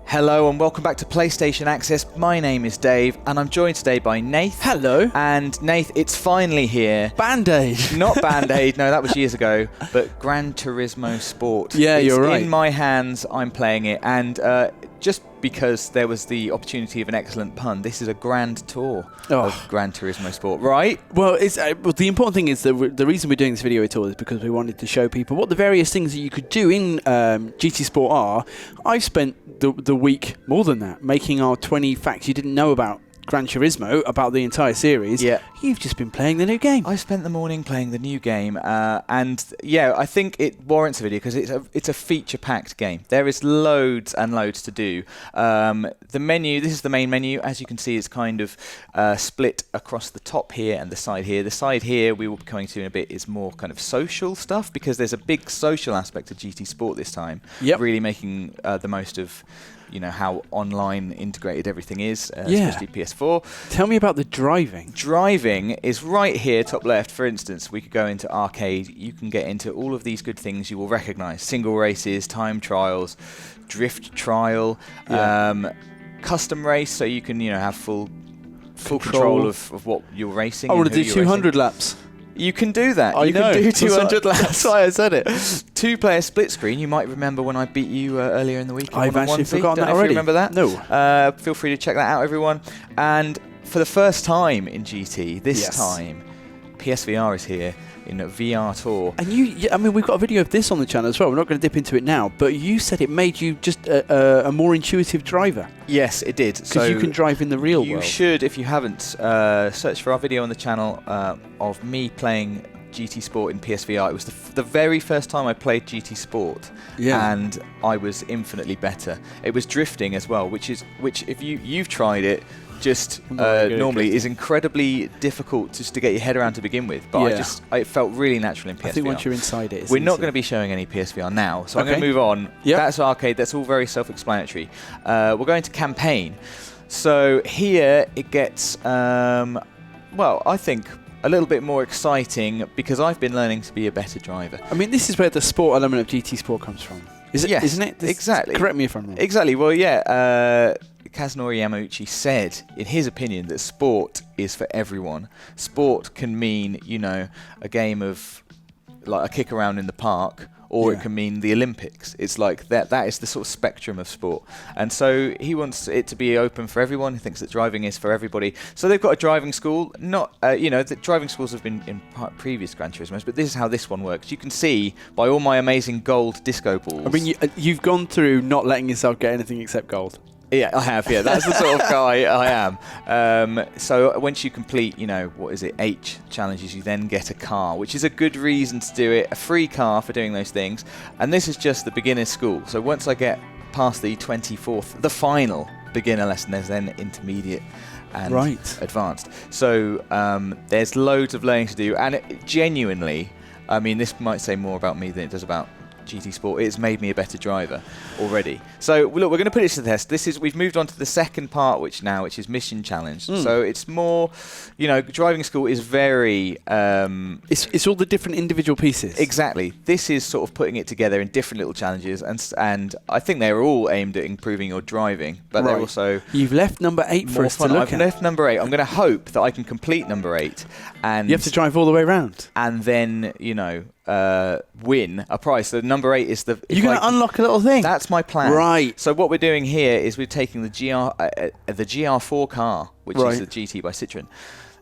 Hello and welcome back to PlayStation Access. My name is Dave and I'm joined today by Nath. Hello. And Nath, it's finally here. Band-Aid. Not Band-Aid, no, that was years ago, but Gran Turismo Sport. Yeah, you're right. It's in my hands, I'm playing it, and just because there was the opportunity of an excellent pun, this is a grand tour of Gran Turismo Sport, right? Well, the important thing is that the reason we're doing this video tour is because we wanted to show people what the various things that you could do in GT Sport are. I've spent the week, more than that, making our 20 facts you didn't know about Gran Turismo, about the entire series. Yeah. You've just been playing the new game. I spent the morning playing the new game, and yeah, I think it warrants a video because it's a feature-packed game. There is loads and loads to do. The menu, this is the main menu. As you can see, it's kind of split across the top here and the side here. The side here we will be coming to in a bit is more kind of social stuff because there's a big social aspect of GT Sport this time. Yep. Really making the most of how online integrated everything is, especially PS4. Tell me about the driving. Driving is right here, top left. For instance, we could go into arcade. You can get into all of these good things you will recognise. Single races, time trials, drift trial, custom race, so you can have full control of what you're racing. I want to do 200 laps. You can do that. You can do 200 laps. That's why I said it. Two-player split screen. You might remember when I beat you earlier in the week. I've actually forgotten that If already. you remember that? No. Feel free to check that out, everyone. And for the first time in GT, this time, PSVR is here in a VR tour. And we've got a video of this on the channel as well. We're not going to dip into it now, but you said it made you just a more intuitive driver. Yes, it did. Because you can drive in the real world. You should, if you haven't, search for our video on the channel of me playing GT Sport in PSVR. It was the very first time I played GT Sport, and I was infinitely better. It was drifting as well, which if you've tried it, just normally is incredibly difficult just to get your head around to begin with. But it felt really natural in PSVR. I think once you're inside it, we're not going to be showing any PSVR now, so I'm going to move on. Yep. That's arcade. That's all very self-explanatory. We're going to campaign. So here it gets, I think a little bit more exciting because I've been learning to be a better driver. I mean, this is where the sport element of GT Sport comes from. Isn't it? Exactly. Correct me if I'm wrong. Exactly. Well, yeah. Kazunori Yamauchi said, in his opinion, that sport is for everyone. Sport can mean, a game of like a kick around in the park, or it can mean the Olympics. It's like that is the sort of spectrum of sport. And so he wants it to be open for everyone. He thinks that driving is for everybody. So they've got a driving school. Not, the driving schools have been in previous Gran Turismos, but this is how this one works. You can see by all my amazing gold disco balls. I mean, you've gone through not letting yourself get anything except gold. Yeah, I have. Yeah, that's the sort of guy I am. So once you complete, 8 challenges, you then get a car, which is a good reason to do it. A free car for doing those things. And this is just the beginner's school. So once I get past the 24th, the final beginner lesson, there's then intermediate and advanced. So there's loads of learning to do, and genuinely, I mean, this might say more about me than it does about GT Sport. It's made me a better driver already. So look, we're going to put it to the test. We've moved on to the second part, which is mission challenge. So it's more, driving school is very. It's all the different individual pieces. Exactly. This is sort of putting it together in different little challenges, and I think they're all aimed at improving your driving, but they're also. You've left number 8 for us to look at. I've left number 8. I'm going to hope that I can complete number 8, and you have to drive all the way around, and then win a prize. So number 8 is the. You're going to unlock a little thing. That's my plan. Right. So what we're doing here is we're taking the GR4 car, which is the GT by Citroën,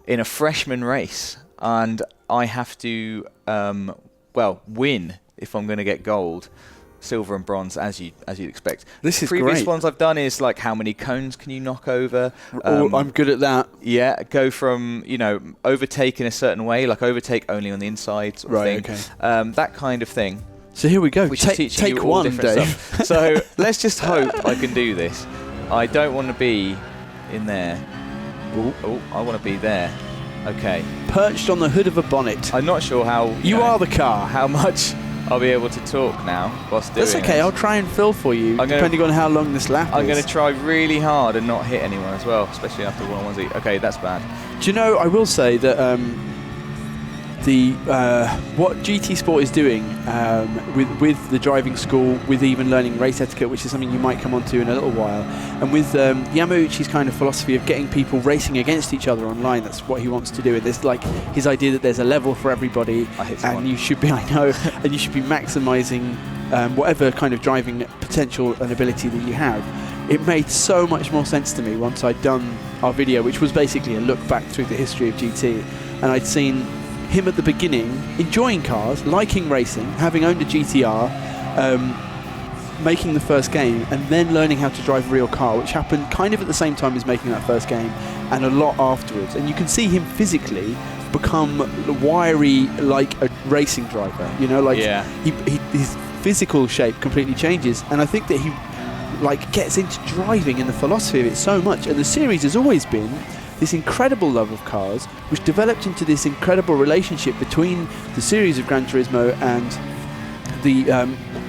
in a freshman race, and I have to win if I'm going to get gold, silver and bronze, as you'd expect. This is Previous great. ones I've done is like how many cones can you knock over? I'm good at that. Yeah, go from overtake in a certain way, like overtake only on the inside sort of thing. Okay. That kind of thing. So here we go. Which is teaching you all different stuff. So let's just hope I can do this. I don't want to be in there. Oh, I want to be there. Okay. Perched on the hood of a bonnet. I'm not sure how. You are the car. How much I'll be able to talk now whilst doing That's okay. this. I'll try and fill for you, depending on how long this lap is. I'm going to try really hard and not hit anyone as well, especially after 1-1-Z. Okay, that's bad. Do you know, I will say that what GT Sport is doing with the driving school, with even learning race etiquette, which is something you might come onto in a little while, and with Yamauchi's kind of philosophy of getting people racing against each other online. That's what he wants to do. And there's like his idea that there's a level for everybody, and you should be, I know, and you should be maximising whatever kind of driving potential and ability that you have. It made so much more sense to me once I'd done our video, which was basically a look back through the history of GT, and I'd seen him at the beginning enjoying cars, liking racing, having owned a GTR, making the first game, and then learning how to drive a real car, which happened kind of at the same time as making that first game, and a lot afterwards. And you can see him physically become wiry like a racing driver, you know, like his physical shape completely changes. And I think that he like gets into driving and the philosophy of it so much. And the series has always been this incredible love of cars, which developed into this incredible relationship between the series of Gran Turismo and the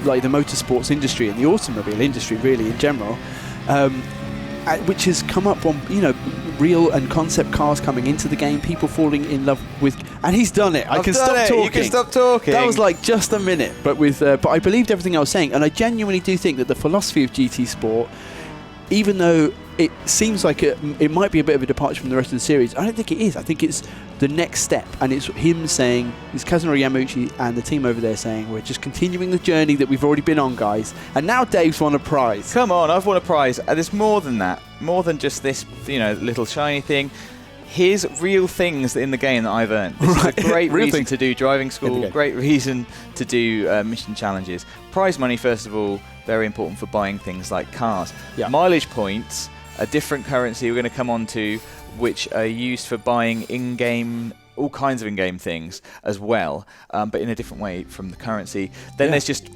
like the motorsports industry and the automobile industry really in general, which has come up on, you know, real and concept cars coming into the game, people falling in love with, and he's done it. I can stop talking. You can stop talking. That was like just a minute, but with but I believed everything I was saying, and I genuinely do think that the philosophy of GT Sport, even though it seems like it might be a bit of a departure from the rest of the series, I don't think it is. I think it's the next step, and it's him saying, it's Kazunori Yamauchi and the team over there saying, we're just continuing the journey that we've already been on, guys, and now Dave's won a prize. Come on, I've won a prize. There's more than that. More than just this, you know, little shiny thing. Here's real things in the game that I've earned. This is a great reason to do driving school, great reason to do mission challenges. Prize money, first of all, very important for buying things like cars. Yeah. Mileage points, a different currency we're going to come on to, which are used for buying in-game, all kinds of in-game things as well, but in a different way from the currency. Then there's just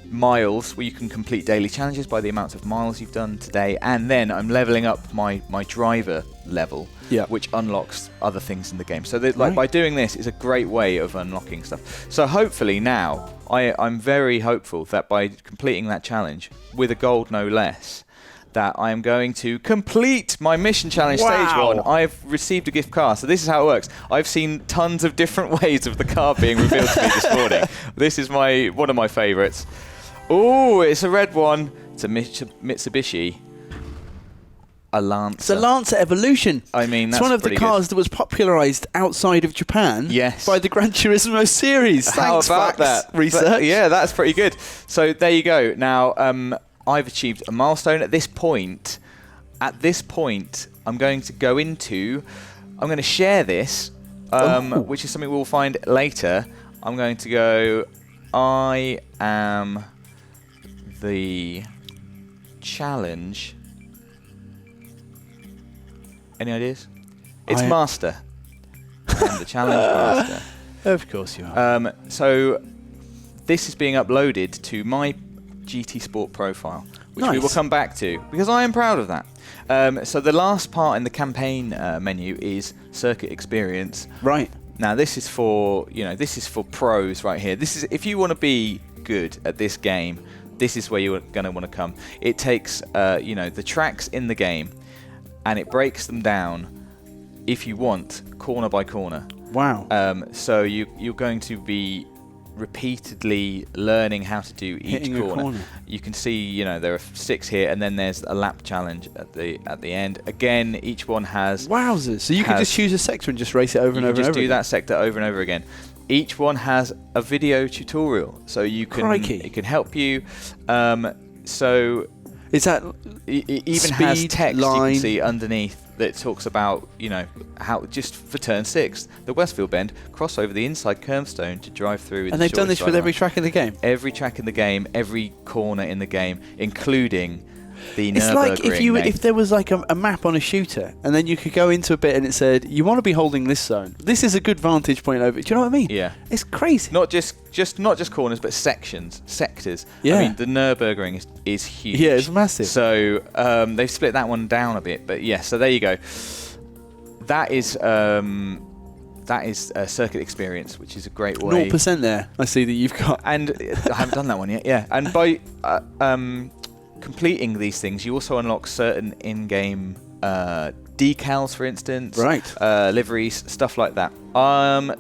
miles, where you can complete daily challenges by the amount of miles you've done today, and then I'm leveling up my driver level, which unlocks other things in the game. So like by doing this is a great way of unlocking stuff. So hopefully now, I'm very hopeful that by completing that challenge, with a gold no less, that I am going to complete my mission challenge stage 1. I've received a gift car. So this is how it works. I've seen tons of different ways of the car being revealed to me this morning. This is one of my favourites. Oh, it's a red one. It's a Mitsubishi. A Lancer. It's a Lancer Evolution. I mean, that's it's one of the cars that was popularised outside of Japan by the Gran Turismo series. How Thanks, about that? Research. Yeah, that's pretty good. So there you go. Now, I've achieved a milestone at this point. At this point, I'm going to go into, I'm going to share this, which is something we'll find later. I'm going to go, I am the challenge. Any ideas? It's master. I'm the challenge master. Of course you are. So this is being uploaded to my GT Sport profile, which we will come back to, because I am proud of that. So the last part in the campaign menu is circuit experience. Right. Now this is for, this is for pros right here. This is, if you want to be good at this game, this is where you're going to want to come. It takes, the tracks in the game, and it breaks them down, if you want, corner by corner. Wow. So you're going to be repeatedly learning how to do each corner. You can see, there are 6 here, and then there's a lap challenge at the end. Again, each one has... Wowzers! So you can just choose a sector and just race it over and over and over. You just do that sector over and over again. Each one has a video tutorial, so you can... It can help you. So... Is that it even has text you can see underneath that talks about, how just for turn 6, the Westfield Bend, cross over the inside curbstone to drive through. And they've done this with every track in the game? Every track in the game, every corner in the game, including the It's Nürburgring. like if there was like a map on a shooter, and then you could go into a bit and it said, you want to be holding this zone. This is a good vantage point over. Do you know what I mean? Yeah. It's crazy. Not just corners, but sectors. Yeah. I mean, the Nürburgring is huge. Yeah, it's massive. So they've split that one down a bit, but yeah. So there you go. That is a circuit experience, which is a great way. 0% there. I see that you've got. And I haven't done that one yet. Yeah, and by completing these things, you also unlock certain in-game decals, for instance, Right. liveries, stuff like that.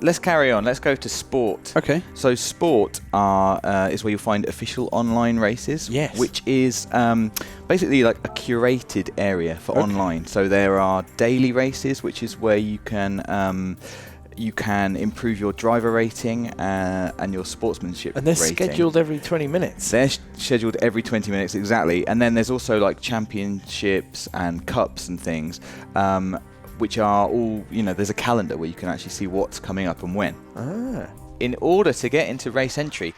Let's carry on. Let's go to sport. Okay. So sport is where you'll find official online races, Yes. which is basically like a curated area for online. So there are daily races, which is where you can improve your driver rating and your sportsmanship And they're rating. scheduled every 20 minutes. They're scheduled every 20 minutes, exactly. And then there's also like championships and cups and things, which are all, there's a calendar where you can actually see what's coming up and when. In order to get into race entry,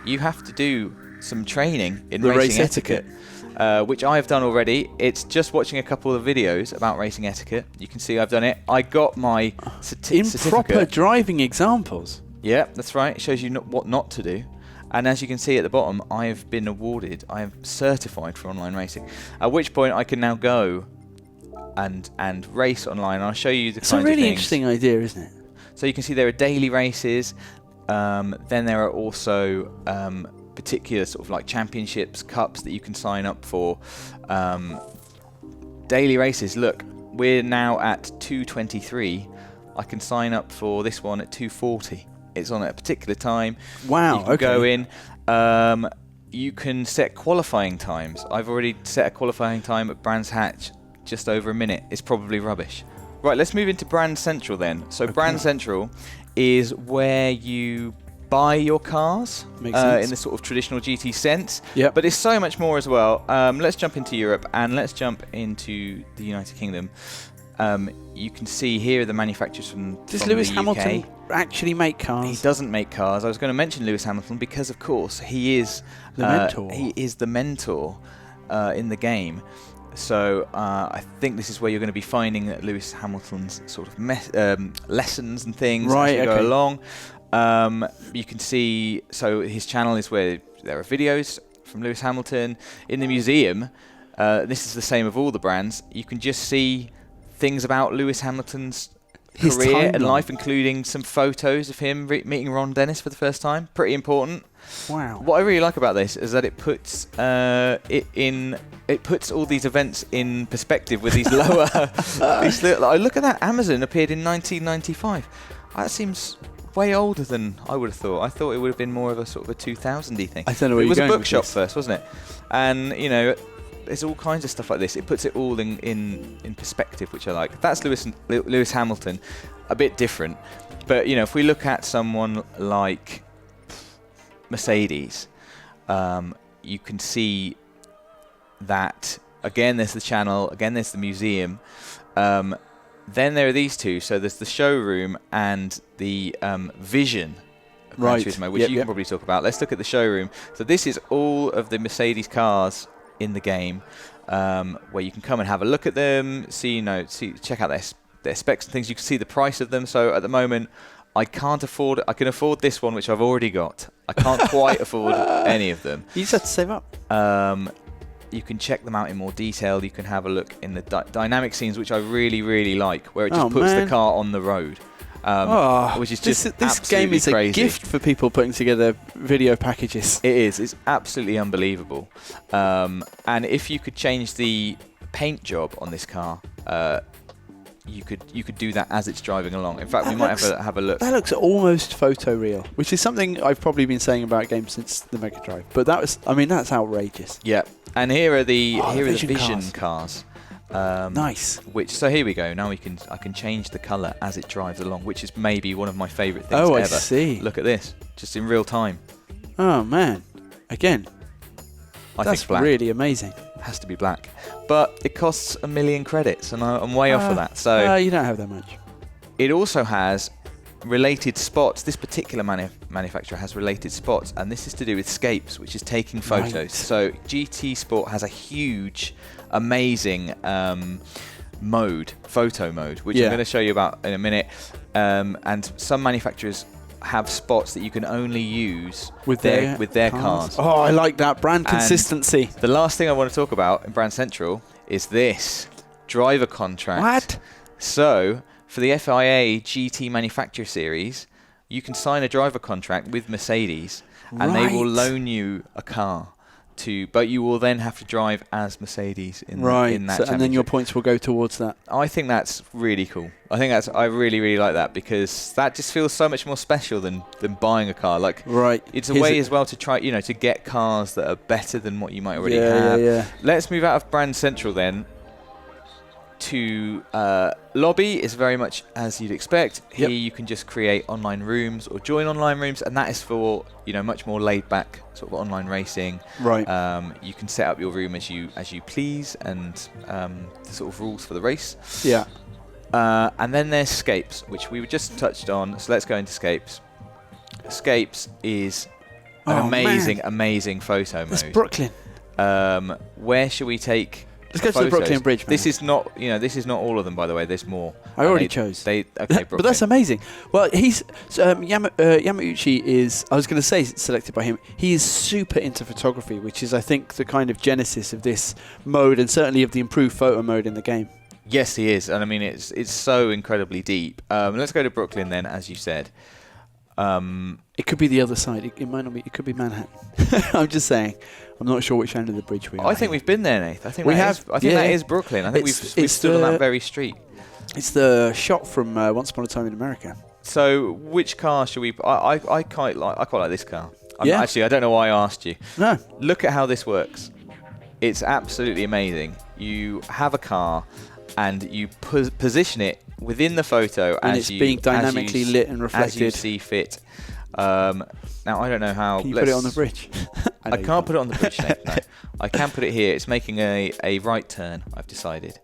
you have to do some training in The racing race etiquette. Which I have done already. It's just watching a couple of videos about racing etiquette. You can see I've done it. I got my certificate. Proper driving examples. Yeah, that's right. It shows you what not to do. And as you can see at the bottom, I have been awarded. I am certified for online racing. At which point I can now go and race online. I'll show you the It's kinds a really of things. interesting idea, isn't it? So you can see there are daily races. Then there are also particular sort of like championships, cups that you can sign up for. Daily races. Look, we're now at 2:23. I can sign up for this one at 2:40. It's on at a particular time. Wow. You can go in. You can set qualifying times. I've already set a qualifying time at Brands Hatch, just over a minute. It's probably rubbish. Right, let's move into Brand Central then. So Brand Central is where you buy your cars Makes sense. in the sort of traditional GT sense. Yep. But it's so much more as well. Let's jump into Europe and let's jump into the United Kingdom. You can see here the manufacturers from Does from Lewis the Hamilton UK. actually make He cars? doesn't make cars. I was going to mention Lewis Hamilton because, of course, he is The mentor. He is the mentor in the game. So I think this is where you're going to be finding Lewis Hamilton's sort of lessons and things as you go along. You can see, so his channel is where there are videos from Lewis Hamilton. In the museum, this is the same of all the brands. You can just see things about Lewis Hamilton's His career and timeline. life, including some photos of him meeting Ron Dennis for the first time. Pretty important. Wow. What I really like about this is that it puts it puts all these events in perspective with these lower. Look at that. Amazon appeared in 1995. That seems way older than I would have thought. I thought it would have been more of a sort of a 2000-y thing. I don't know where It you're was a going with bookshop this. first, wasn't it? And there's all kinds of stuff like this. It puts it all in perspective, which I like. That's Lewis Hamilton, a bit different. But if we look at someone like Mercedes, you can see that again. There's the channel. Again, there's the museum. Then there are these two. So there's the showroom and the vision. Gran Right. Turismo, which you can probably talk about. Let's look at the showroom. So this is all of the Mercedes cars in the game, where you can come and have a look at them, check out their specs and things. You can see the price of them. So at the moment, I can afford this one, which I've already got. I can't quite afford any of them. You just have to save up. You can check them out in more detail. You can have a look in the dynamic scenes, which I really, really like, where it just puts the car on the road. Which is just this game is crazy. a gift for people putting together video packages. It is. It's absolutely unbelievable. And if you could change the paint job on this car, you could do that as it's driving along. In fact, we might have a look. That looks almost photoreal, which is something I've probably been saying about games since the Mega Drive. But that's outrageous. Yeah. And here are the Vision Vision cars. Nice. So here we go. Now I can change the colour as it drives along, which is maybe one of my favourite things ever. I see. Look at this, just in real time. Oh man, again, I that's think black really amazing. has to be black, but it costs 1 million credits, and I'm way off of that. So you don't have that much. it also has related spots. This particular manufacturer has related spots, and this is to do with scapes, which is taking photos. Right. So GT Sport has a huge, amazing photo mode, which I'm going to show you about in a minute. And some manufacturers have spots that you can only use with their cars. Oh, I like that brand And consistency. The last thing I want to talk about in Brand Central is this driver contract. What? So for the FIA GT Manufacturer Series, you can sign a driver contract with Mercedes, and they will Right. loan you a car. but you will then have to drive as Mercedes in right. in that So, and then your championship. points will go towards that. I think that's really cool. I really, really like that, because that just feels so much more special than buying a car. Like, Right. it's a way as well to try, to get cars that are better than what you might already Yeah, have. yeah. Let's move out of Brand Central then to lobby. Is very much as you'd expect. Here you can just create online rooms or join online rooms, and that is for much more laid back sort of online racing. Right. You can set up your room as you please, and the sort of rules for the race. Yeah. And then there's Scapes, which we just touched on. So let's go into Scapes. Scapes is an amazing photo That's mode. Brooklyn. Where should we take? Let's go to the Brooklyn Bridge, man. This is not all of them, by the way. There's more. I already chose. Okay, Brooklyn. But that's amazing. Well, he's Yamauchi is. I was going to say selected by him. He is super into photography, which is, I think, the kind of genesis of this mode, and certainly of the improved photo mode in the game. Yes, he is, and I mean it's so incredibly deep. Let's go to Brooklyn then, as you said. It could be the other side. It might not be. It could be Manhattan. I'm just saying. I'm not sure which end of the bridge we are. I think we've been there, Nath. I think we that have. I think that is Brooklyn. I think we've stood on that very street. It's the shot from Once Upon a Time in America. So, which car should we? I quite like this car. Yeah. Actually, I don't know why I asked you. No. Look at how this works. It's absolutely amazing. You have a car, and you position it within the photo and as it's being dynamically lit and reflected as you see fit. Now I don't know how. Can you put it on the bridge? I can't put it on the bridge. No. I can put it here. It's making a right turn, I've decided,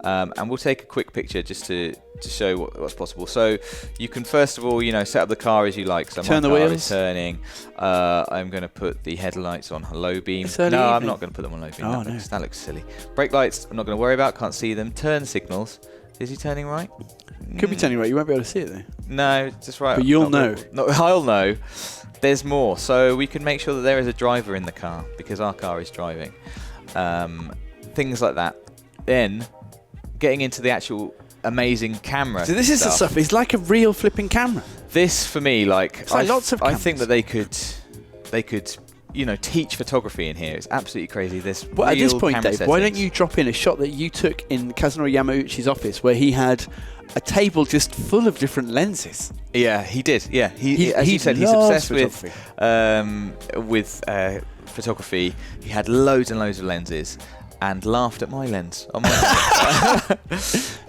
and we'll take a quick picture just to show what's possible. So you can first of all, set up the car as you like. So turn my the car wheels. is turning. I'm going to put the headlights on low beam. It's early No, I'm evening. not going to put them on low beam. Oh, That looks silly. Brake lights, I'm not going to worry about. Can't see them. Turn signals. Is he turning right? Could be turning right. You won't be able to see it though. No, just right. But you'll know. No, I'll know. There's more. So we can make sure that there is a driver in the car, because our car is driving. Things like that. Then, getting into the actual amazing camera. So this is the stuff. It's like a real flipping camera. This, for me, It's like lots of I cameras. think that they could teach photography in here. It's absolutely crazy. There's Well, at this real point, camera Dave, why don't settings. you drop in a shot that you took in Kazunori Yamauchi's office, where he had a table just full of different lenses. Yeah, he did. Yeah, as he you said, he's loves obsessed with photography. He had loads and loads of lenses, and laughed at my lens on my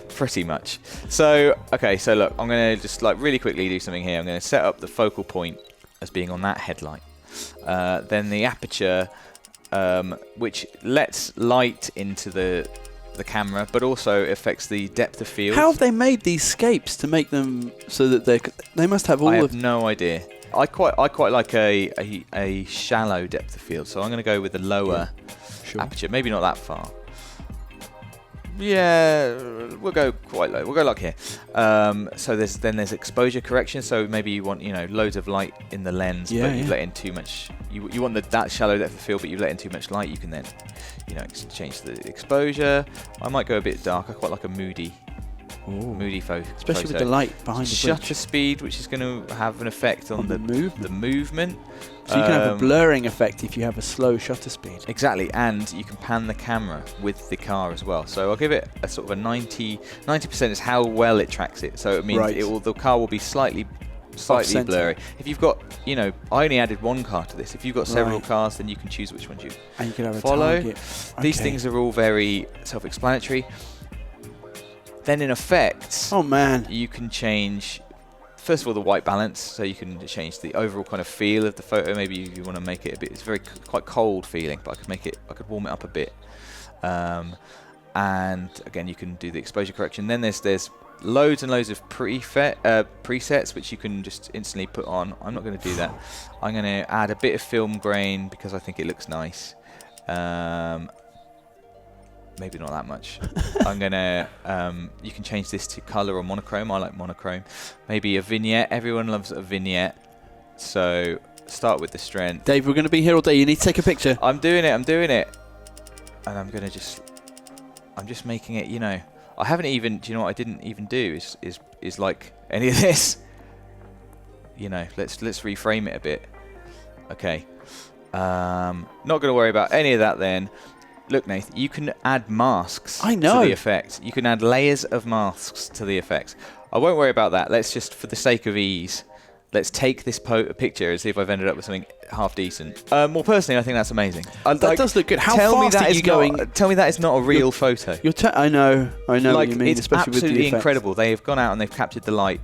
pretty much. So, okay, so look, I'm going to just really quickly do something here. I'm going to set up the focal point as being on that headlight. Then the aperture, which lets light into the camera, but also affects the depth of field. How have they made these scapes to make them so that they must have all I of... have no idea. I quite like a shallow depth of field, so I'm going to go with the lower aperture. Maybe not that far. Yeah, we'll go quite low. We'll go like here. So there's exposure correction. So maybe you want loads of light in the lens, but you've let in too much. You want that shallow depth of field, but you've let in too much light. You can then change the exposure. I might go a bit dark. I quite like a moody photo. Especially with the light behind the Shutter bridge. speed, which is going to have an effect on the movement. So you can have a blurring effect if you have a slow shutter speed. Exactly, and you can pan the camera with the car as well. So I'll give it a sort of a 90% is how well it tracks it. So it means the car will be slightly blurry. If you've got, I only added one car to this. If you've got several cars, then you can choose which ones you and you can have follow. A target. These things are all very self-explanatory. Then in effects, you can change, first of all, the white balance. So you can change the overall kind of feel of the photo. Maybe you want to make it a bit, it's quite cold feeling, but I could warm it up a bit. And again, you can do the exposure correction. Then there's loads and loads of presets which you can just instantly put on. I'm not going to do that. I'm going to add a bit of film grain because I think it looks nice. Maybe not that much. I'm gonna. You can change this to color or monochrome. I like monochrome. Maybe a vignette. Everyone loves a vignette. So start with the strength. Dave, we're going to be here all day. You need to take a picture. I'm doing it. And I'm gonna I'm just making it. I haven't even. Do you know what I didn't even do? Is like any of this. Let's reframe it a bit. Okay. Not going to worry about any of that then. Look, Nath, you can add masks I know. to the effect. You can add layers of masks to the effects. I won't worry about that. Let's just, for the sake of ease, let's take this picture and see if I've ended up with something half decent. Well, personally, I think that's amazing. That does look good. How fast are you going? Tell me that is not a real photo. I know what you mean, It's especially with the absolutely effects. incredible. They have gone out and they've captured the light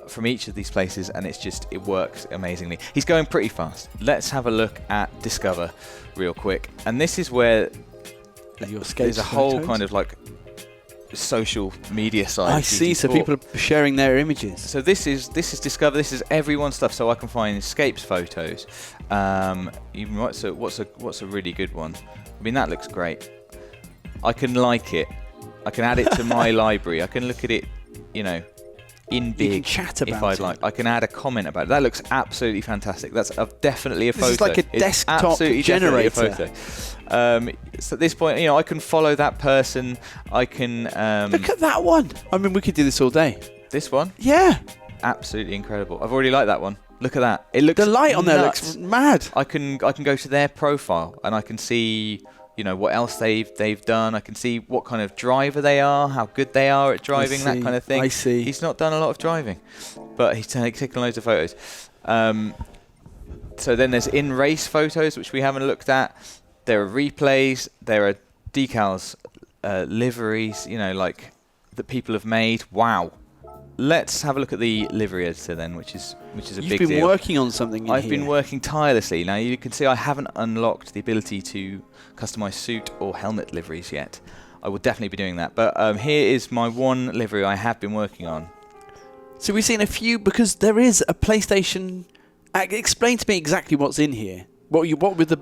from each of these places, and it works amazingly. He's going pretty fast. Let's have a look at Discover real quick. And this is where there's a whole kind of like social media side. I see. So people are sharing their images. So this is Discover. This is everyone's stuff. So I can find escapes photos. What's a really good one? I mean, that looks great. I can like it. I can add it to my library. I can look at it, in big. You can chat about if I'd like. I can add a comment about it. That looks absolutely fantastic. That's definitely a photo. This is like a desktop generator. Definitely a photo. So at this point, I can follow that person. I can look at that one. I mean, we could do this all day. This one? Yeah. Absolutely incredible. I've already liked that one. Look at that. It looks the light on there nuts. looks mad. I can go to their profile and I can see what else they've done. I can see what kind of driver they are, how good they are at driving, that kind of thing. I see. He's not done a lot of driving, but he's taken loads of photos. So then there's in-race photos, which we haven't looked at. There are replays. There are decals, liveries, like that people have made. Wow. Let's have a look at the livery editor then, which is a big deal. You've been working on something I've been working tirelessly. Now you can see I haven't unlocked the ability to customize suit or helmet liveries yet. I will definitely be doing that. But here is my one livery I have been working on. So we've seen a few, because there is a PlayStation. Explain to me exactly what's in here. What were the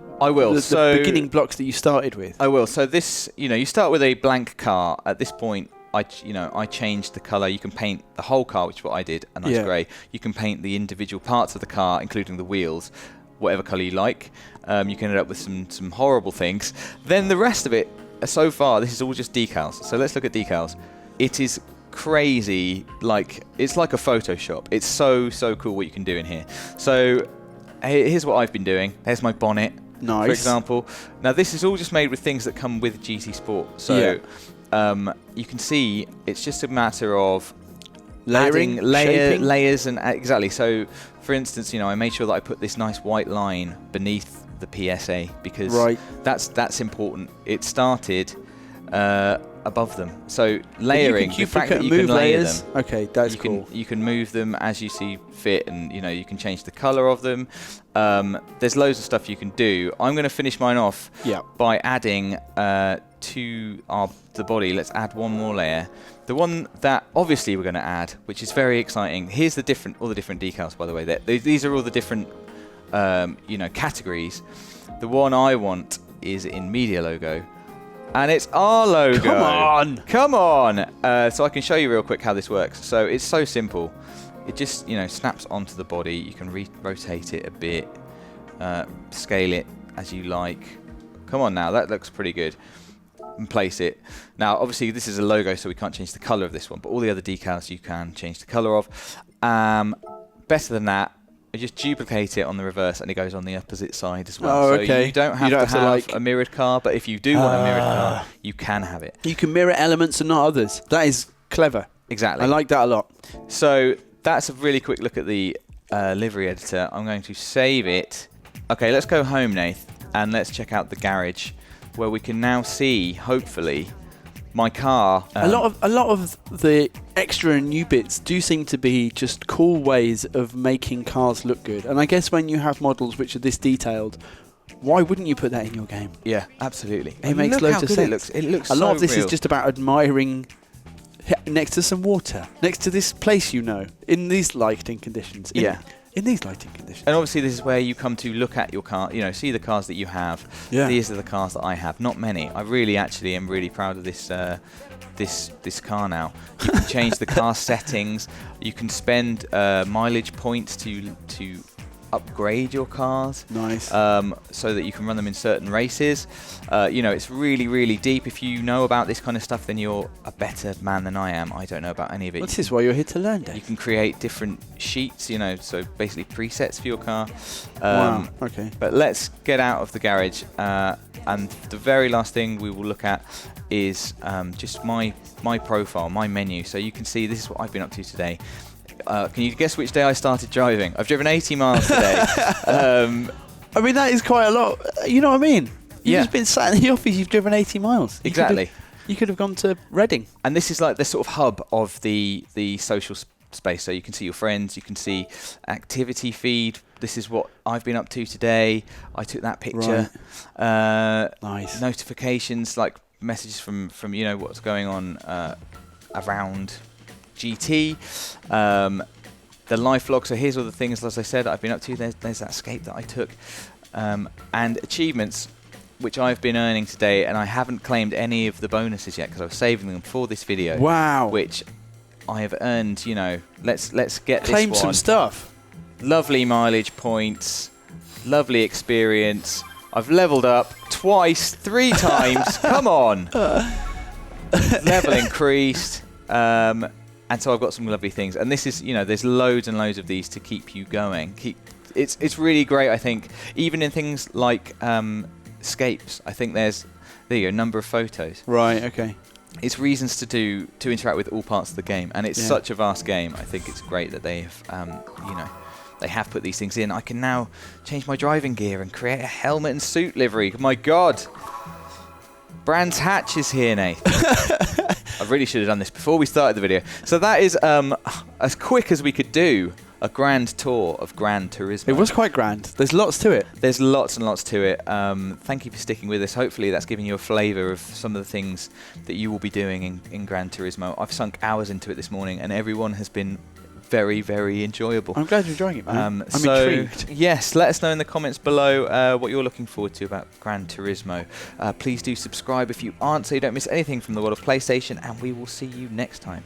beginning blocks that you started with? I will. So this, you start with a blank car. At this point, I changed the colour. You can paint the whole car, which is what I did, a nice grey. You can paint the individual parts of the car, including the wheels, whatever colour you like. You can end up with some horrible things. Then the rest of it, so far, this is all just decals. So let's look at decals. It is crazy. It's like a Photoshop. It's so cool what you can do in here. So here's what I've been doing. There's my bonnet, nice. For example. Now this is all just made with things that come with GT Sport. So you can see it's just a matter of layering, layers, and exactly. So, for instance, I made sure that I put this nice white line beneath the PSA because that's important. It started above them. So layering, the fact that you can layer them. Okay, that's cool. You can move them as you see fit, and you can change the color of them. There's loads of stuff you can do. I'm going to finish mine off by adding to the body. Let's add one more layer. The one that obviously we're going to add, which is very exciting. Here's all the different decals, by the way. These are all the different categories. The one I want is in media logo. And it's our logo. Come on! So I can show you real quick how this works. So it's so simple. It just snaps onto the body. You can rotate it a bit, scale it as you like. Come on now, that looks pretty good. And place it. Now, obviously, this is a logo, so we can't change the color of this one. But all the other decals you can change the color of. Better than that, I just duplicate it on the reverse, and it goes on the opposite side as well. Oh, okay. So you don't have to have a mirrored car, but if you do want a mirrored car, you can have it. You can mirror elements and not others. That is clever. Exactly. I like that a lot. So that's a really quick look at the livery editor. I'm going to save it. Okay, let's go home, Nath, and let's check out the garage, where we can now see, hopefully, my car. A lot of the extra and new bits do seem to be just cool ways of making cars look good. And I guess when you have models which are this detailed, why wouldn't you put that in your game? Yeah, absolutely. It makes loads of sense. It looks a lot so of this real. is just about admiring next to some water, next to this place, in these lighting conditions. In these lighting conditions. And obviously this is where you come to look at your car, see the cars that you have. Yeah. These are the cars that I have. Not many. I really actually am really proud of this this car now. You can change the car settings. You can spend mileage points to upgrade your cars. Nice. So that you can run them in certain races. It's really, really deep. If you know about this kind of stuff, then you're a better man than I am. I don't know about any of it. Well, this is why you're here to learn, Dave. You can create different sheets, so basically presets for your car. Wow, okay. But let's get out of the garage. And the very last thing we will look at is just my profile, my menu. So you can see this is what I've been up to today. Can you guess which day I started driving? I've driven 80 miles today. I mean, that is quite a lot. You know what I mean? You've just been sat in the office, you've driven 80 miles. Exactly. You could have gone to Reading. And this is like the sort of hub of the social space. So you can see your friends, you can see activity feed. This is what I've been up to today. I took that picture. Right. Nice. Notifications, like messages from what's going on around GT. The life log. So here's all the things, as I said, I've been up to. There's that escape that I took. And achievements, which I've been earning today, and I haven't claimed any of the bonuses yet because I was saving them for this video. Wow. Which I have earned, let's get claim this one. Some stuff. Lovely mileage points, lovely experience. I've leveled up twice, 3 times. Come on. Level increased. And so I've got some lovely things. And this is, there's loads and loads of these to keep you going. It's really great, I think. Even in things like escapes, I think there you go, number of photos. Right, okay. It's reasons to interact with all parts of the game, and it's such a vast game. I think it's great that they have, they have put these things in. I can now change my driving gear and create a helmet and suit livery. My God, Brands Hatch is here, Nath. I really should have done this before we started the video. So that is as quick as we could do a grand tour of Gran Turismo. It was quite grand. There's lots to it. There's lots and lots to it. Thank you for sticking with us. Hopefully that's giving you a flavour of some of the things that you will be doing in Gran Turismo. I've sunk hours into it this morning, and everyone has been very, very enjoyable. I'm glad you're enjoying it, man. I'm intrigued. Yes, let us know in the comments below what you're looking forward to about Gran Turismo. Please do subscribe if you aren't, so you don't miss anything from the world of PlayStation, and we will see you next time.